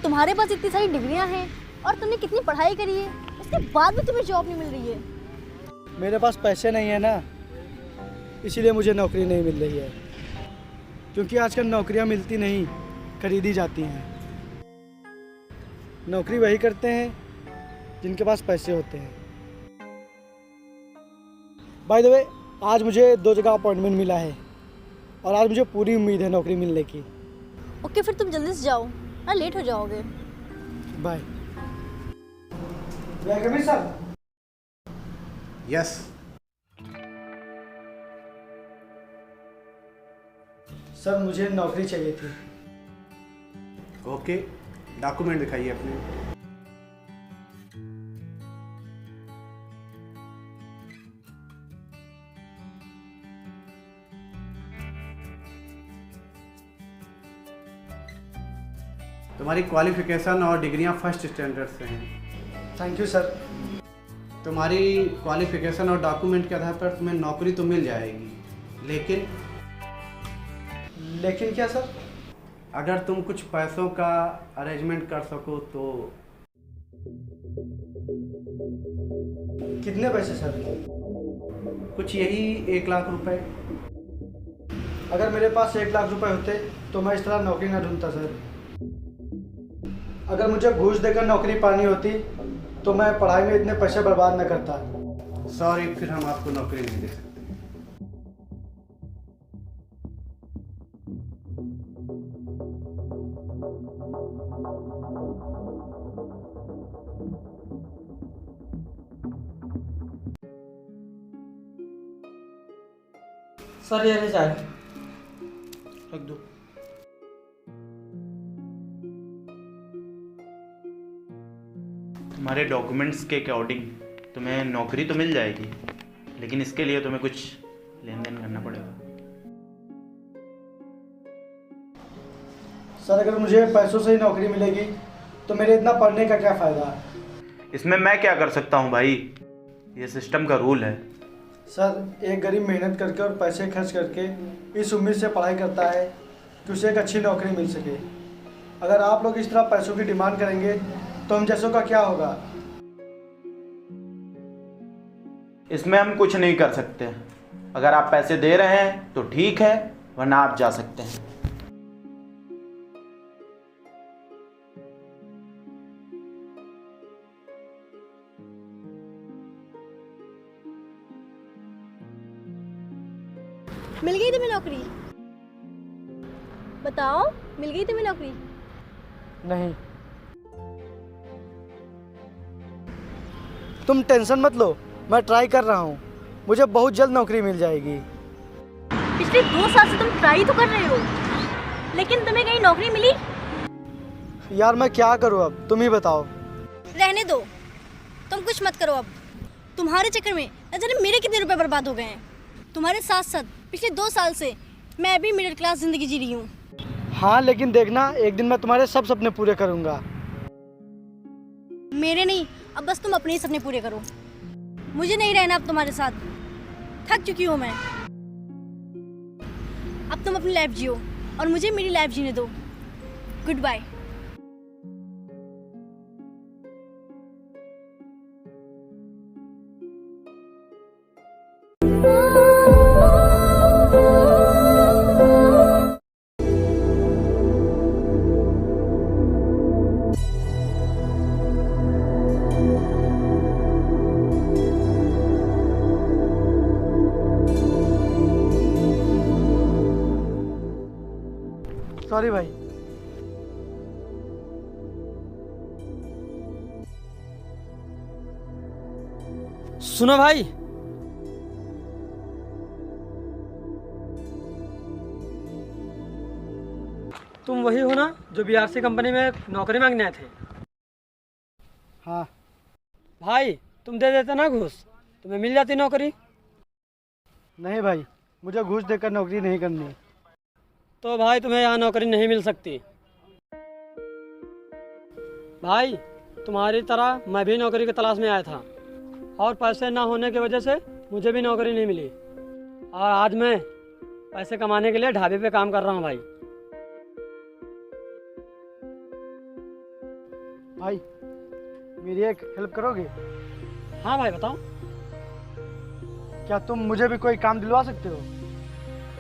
तुम्हारे पास इतनी सारी डिग्रियां हैं और तुमने कितनी पढ़ाई करी है, उसके बाद भी तुम्हें जॉब नहीं मिल रही है। मेरे पास पैसे नहीं है ना, इसीलिए मुझे नौकरी नहीं मिल रही है। क्योंकि आजकल नौकरियां मिलती नहीं, खरीदी जाती हैं। नौकरी वही करते हैं जिनके पास पैसे होते हैं। बाय द वे, आज मुझे 2 जगह अपॉइंटमेंट मिला है और आज मुझे पूरी उम्मीद है नौकरी मिलने की। ओके, फिर तुम जल्दी से जाओ ना, लेट हो जाओगे। Bye. Commissioner sir. Yes. Sir, मुझे नौकरी चाहिए थी। ओके, डॉक्यूमेंट दिखाइए अपने। तुम्हारी क्वालिफिकेशन और डिग्रियां फर्स्ट स्टैंडर्ड से हैं। Thank you sir. तुम्हारी क्वालिफिकेशन और डॉक्यूमेंट के आधार पर तुम्हें नौकरी तो मिल जाएगी, लेकिन क्या सर? अगर तुम कुछ पैसों का अरेंजमेंट कर सको तो। कितने पैसे सर? कुछ यही 1 लाख रुपए। अगर मेरे पास 1 लाख रुपए होते तो मैं इस तरह नौकरी ना ढूंढता सर। अगर मुझे घूस देकर नौकरी पानी होती तो मैं पढ़ाई में इतने पैसे बर्बाद न करता। सॉरी, फिर हम आपको नौकरी नहीं दे सकते। सर, ये चाय रख दो। तुम्हारे डॉक्यूमेंट्स के अकॉर्डिंग तुम्हें नौकरी तो मिल जाएगी, लेकिन इसके लिए तुम्हें कुछ लेन देन करना पड़ेगा। सर, अगर मुझे पैसों से ही नौकरी मिलेगी तो मेरे इतना पढ़ने का क्या फ़ायदा? इसमें मैं क्या कर सकता हूँ भाई, ये सिस्टम का रूल है। सर, एक गरीब मेहनत करके और पैसे खर्च करके इस उम्मीद से पढ़ाई करता है कि उसे एक अच्छी नौकरी मिल सके। अगर आप लोग इस तरह पैसों की डिमांड करेंगे तो हम जैसों का क्या होगा? इसमें हम कुछ नहीं कर सकते। अगर आप पैसे दे रहे हैं तो ठीक है, वरना आप जा सकते हैं। मिल गई तुम्हें नौकरी? बताओ, मिल गई तुम्हें नौकरी? नहीं। तुम टेंशन मत लो, मैं ट्राई कर रहा हूँ। मुझे बहुत जल्द नौकरी मिल जाएगी। पिछले 2 साल से तुम ट्राई तो कर रहे हो, लेकिन तुम्हें कहीं नौकरी मिली? यार, मैं क्या करूँ अब, तुम ही बताओ। रहने दो, तुम कुछ मत करो अब। तुम्हारे चक्कर में न जाने मेरे कितने रुपए बर्बाद हो गए हैं। तुम्हारे साथ साथ पिछले 2 साल से मैं भी मिडिल क्लास जिंदगी जी रही हूँ। हाँ, लेकिन देखना, एक दिन मैं तुम्हारे सब सपने पूरे करूँगा। मेरे नहीं, अब बस तुम अपने ही सपने पूरे करो। मुझे नहीं रहना अब तुम्हारे साथ, थक चुकी हूँ मैं। अब तुम अपनी लाइफ जियो और मुझे मेरी लाइफ जीने दो। Good bye. सॉरी भाई। सुनो भाई, तुम वही हो ना जो बीआरसी कंपनी में नौकरी मांगने आए थे? हाँ। भाई, तुम दे देते ना घूस, तुम्हें मिल जाती नौकरी। नहीं भाई, मुझे घूस देकर नौकरी नहीं करनी। तो भाई तुम्हें यहाँ नौकरी नहीं मिल सकती। भाई, तुम्हारी तरह मैं भी नौकरी की तलाश में आया था और पैसे ना होने की वजह से मुझे भी नौकरी नहीं मिली, और आज मैं पैसे कमाने के लिए ढाबे पे काम कर रहा हूँ भाई। भाई मेरी एक हेल्प करोगे? हाँ भाई बताओ। क्या तुम मुझे भी कोई काम दिलवा सकते हो?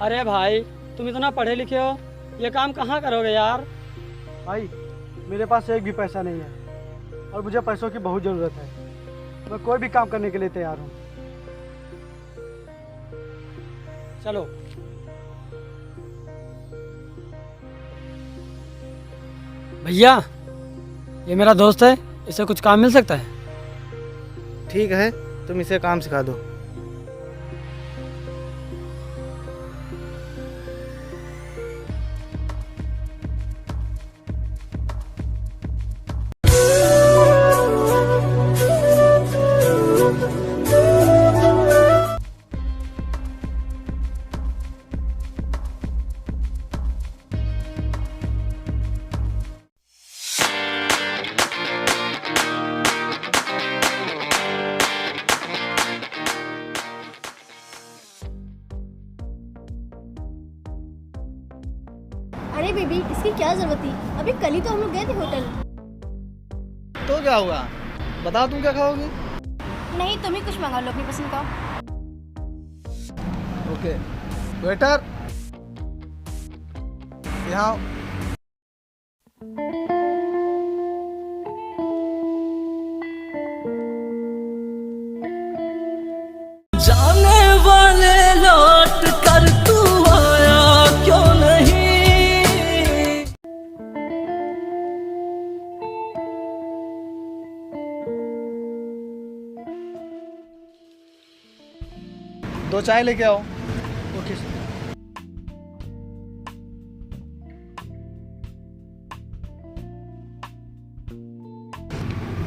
अरे भाई तुम इतना पढ़े लिखे हो, ये काम कहाँ करोगे यार। भाई मेरे पास एक भी पैसा नहीं है और मुझे पैसों की बहुत ज़रूरत है। मैं कोई भी काम करने के लिए तैयार हूँ। चलो। भैया ये मेरा दोस्त है, इसे कुछ काम मिल सकता है? ठीक है, तुम इसे काम सिखा दो। अरे बेबी इसकी क्या जरूरत थी, अभी कल ही तो हम लोग गए थे होटल। तो क्या हुआ, बताओ तुम क्या खाओगे? नहीं तुम ही कुछ मंगा लो अपनी पसंद का। ओके वेटर, यहाँ आओ। जाने वाले लौट कर तू आया क्यों नहीं। दो चाय लेके आओ। Okay sir.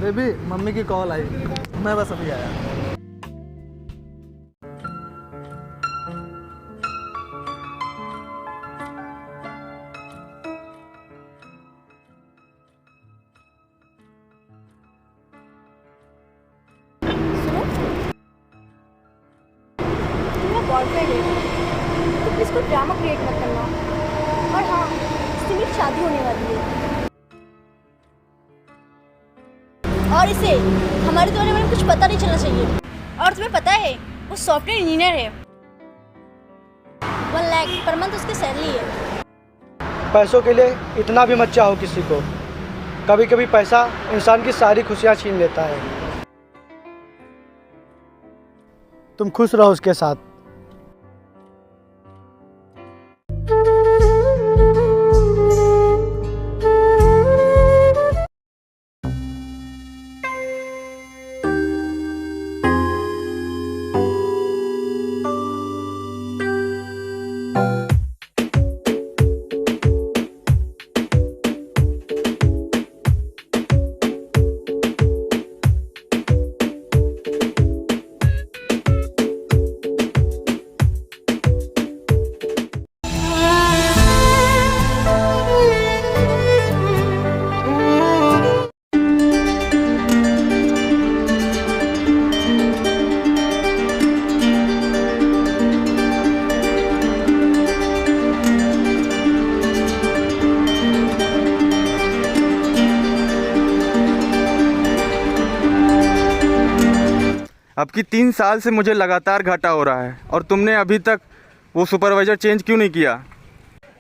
बेबी मम्मी की कॉल आई, मैं बस अभी आया। सुनो तुम्हारा बॉयफ्रेंड है तो प्लीज कोई ड्रामा क्रिएट मत करना। और हाँ इससे मेरी शादी होने वाली है और इसे हमारे बारे में कुछ पता नहीं चलना चाहिए। और तुम्हें पता है वो सॉफ्टवेयर इंजीनियर है, 1 लाख पर मंथ उसकी सैलरी है। पैसों के लिए इतना भी मत चाहो किसी को, कभी कभी पैसा इंसान की सारी खुशियाँ छीन लेता है। तुम खुश रहो उसके साथ। अब की 3 साल से मुझे लगातार घाटा हो रहा है और तुमने अभी तक वो सुपरवाइज़र चेंज क्यों नहीं किया?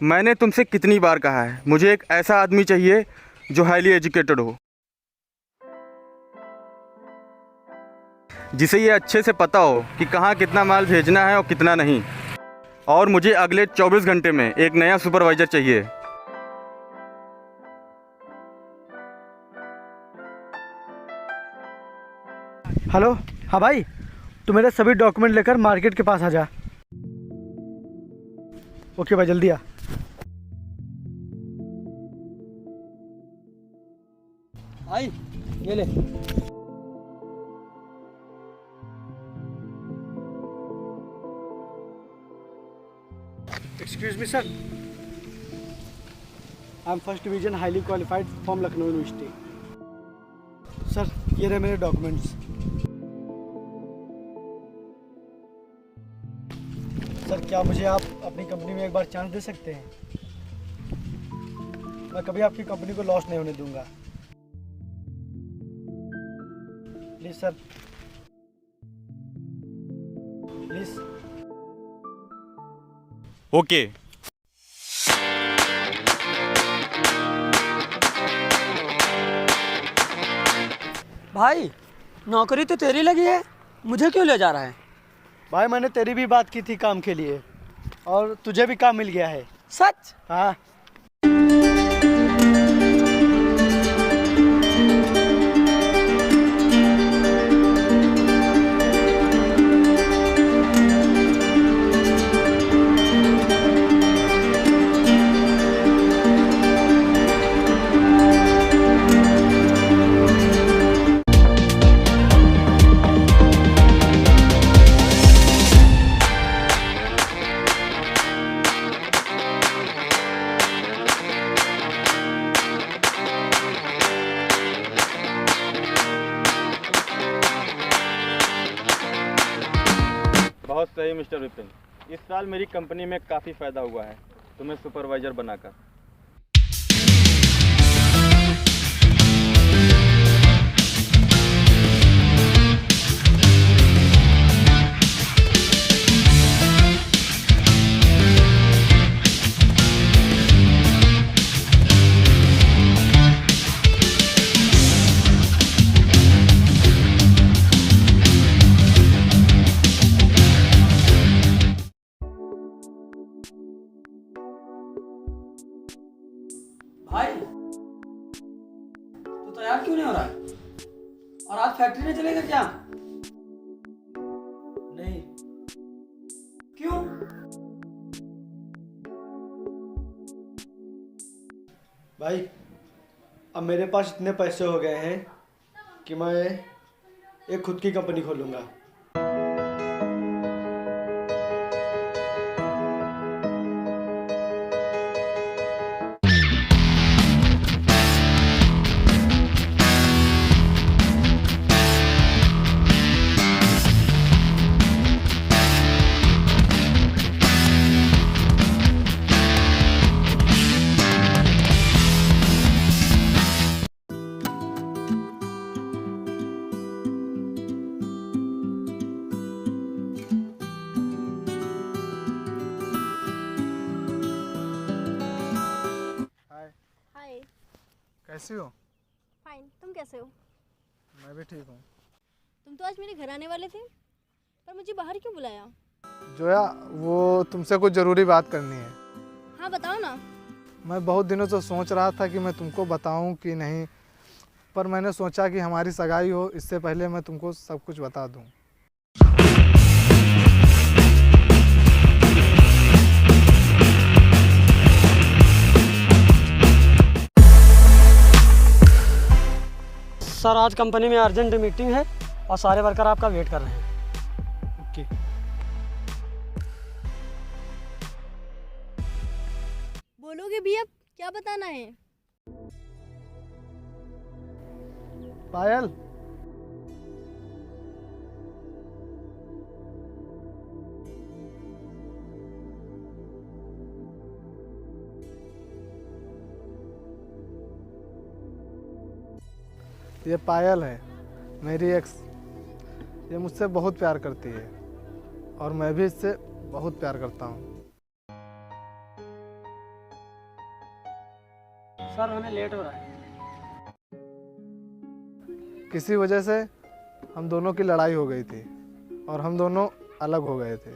मैंने तुमसे कितनी बार कहा है, मुझे एक ऐसा आदमी चाहिए जो हाईली एजुकेटेड हो, जिसे ये अच्छे से पता हो कि कहाँ कितना माल भेजना है और कितना नहीं। और मुझे अगले 24 घंटे में एक नया सुपरवाइज़र चाहिए। हेलो, हाँ भाई, तू मेरे सभी डॉक्यूमेंट लेकर मार्केट के पास आ जा। ओके भाई, जल्दी आ। आई ये ले। Excuse me sir, I am first division highly qualified from Lucknow university. Sir ये रहे मेरे डॉक्यूमेंट्स। सर क्या मुझे आप अपनी कंपनी में एक बार चांस दे सकते हैं? मैं कभी आपकी कंपनी को लॉस नहीं होने दूंगा। Please sir, please. ओके। भाई नौकरी तो तेरी लगी है, मुझे क्यों ले जा रहा है? भाई मैंने तेरी भी बात की थी काम के लिए, और तुझे भी काम मिल गया है। सच? हाँ। बहुत सही मिस्टर विपिन, इस साल मेरी कंपनी में काफ़ी फ़ायदा हुआ है तुम्हें सुपरवाइज़र बनाकर। भाई तू तैयार क्यों नहीं हो रहा है? और आज फैक्ट्री में चलेगा क्या? नहीं। क्यों? भाई अब मेरे पास इतने पैसे हो गए हैं कि मैं एक खुद की कंपनी खोलूँगा। हाय। कैसी हो? फाइन, तुम कैसे हो? मैं भी ठीक हूँ। तुम तो आज मेरे घर आने वाले थे, पर मुझे बाहर क्यों बुलाया? जोया, वो तुमसे कुछ ज़रूरी बात करनी है। हाँ बताओ ना। मैं बहुत दिनों से सोच रहा था कि मैं तुमको बताऊं कि नहीं, पर मैंने सोचा कि हमारी सगाई हो इससे पहले मैं तुमको सब कुछ बता दूं। सर आज कंपनी में अर्जेंट मीटिंग है और सारे वर्कर आपका वेट कर रहे हैं। ओके। बोलोगे भी अब क्या बताना है? पायल, ये पायल है, मेरी एक्स। ये मुझसे बहुत प्यार करती है और मैं भी इससे बहुत प्यार करता हूँ। सर हमें लेट हो रहा है। किसी वजह से हम दोनों की लड़ाई हो गई थी और हम दोनों अलग हो गए थे,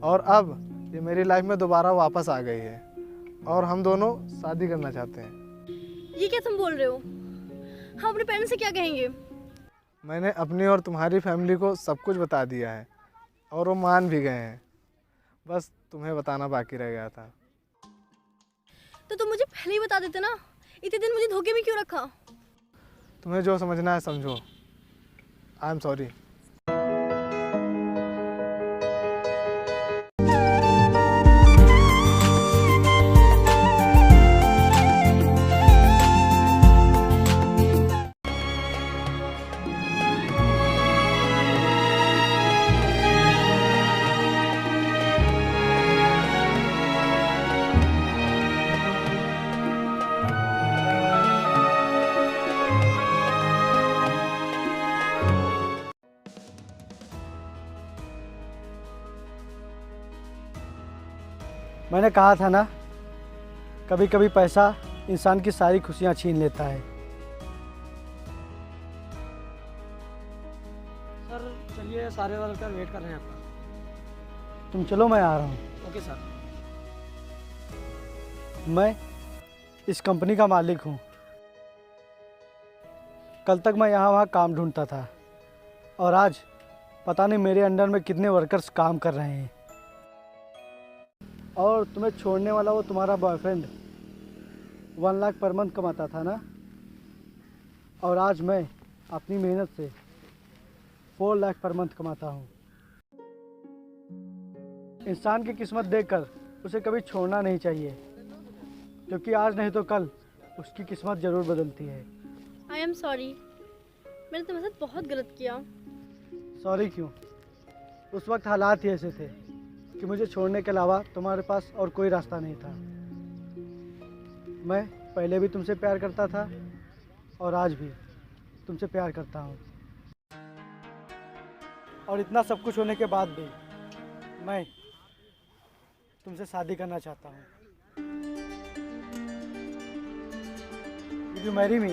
और अब ये मेरी लाइफ में दोबारा वापस आ गई है और हम दोनों शादी करना चाहते हैं। ये क्या तुम बोल रहे हो? हम अपने पेरेंट्स से क्या कहेंगे? मैंने अपनी और तुम्हारी फैमिली को सब कुछ बता दिया है और वो मान भी गए हैं। बस तुम्हें बताना बाकी रह गया था। तो तुम मुझे पहले ही बता देते ना, इतने दिन मुझे धोखे में क्यों रखा? तुम्हें जो समझना है समझो। I am sorry. मैंने कहा था ना, कभी कभी पैसा इंसान की सारी खुशियाँ छीन लेता है। सर चलिए, सारे वर्कर वेट कर रहे हैं आपका। तुम चलो, मैं आ रहा हूँ। Okay sir. मैं इस कंपनी का मालिक हूँ। कल तक मैं यहाँ वहाँ काम ढूंढता था और आज पता नहीं मेरे अंडर में कितने वर्कर्स काम कर रहे हैं। और तुम्हें छोड़ने वाला वो तुम्हारा बॉयफ्रेंड 1 लाख पर मंथ कमाता था ना, और आज मैं अपनी मेहनत से 4 लाख पर मंथ कमाता हूँ। इंसान की किस्मत देखकर उसे कभी छोड़ना नहीं चाहिए, क्योंकि आज नहीं तो कल उसकी किस्मत ज़रूर बदलती है। आई एम सॉरी, मैंने तुम्हारे साथ बहुत गलत किया। सॉरी क्यों? उस वक्त हालात ही ऐसे थे कि मुझे छोड़ने के अलावा तुम्हारे पास और कोई रास्ता नहीं था। मैं पहले भी तुमसे प्यार करता था और आज भी तुमसे प्यार करता हूँ। और इतना सब कुछ होने के बाद भी मैं तुमसे शादी करना चाहता हूँ। Will you marry me?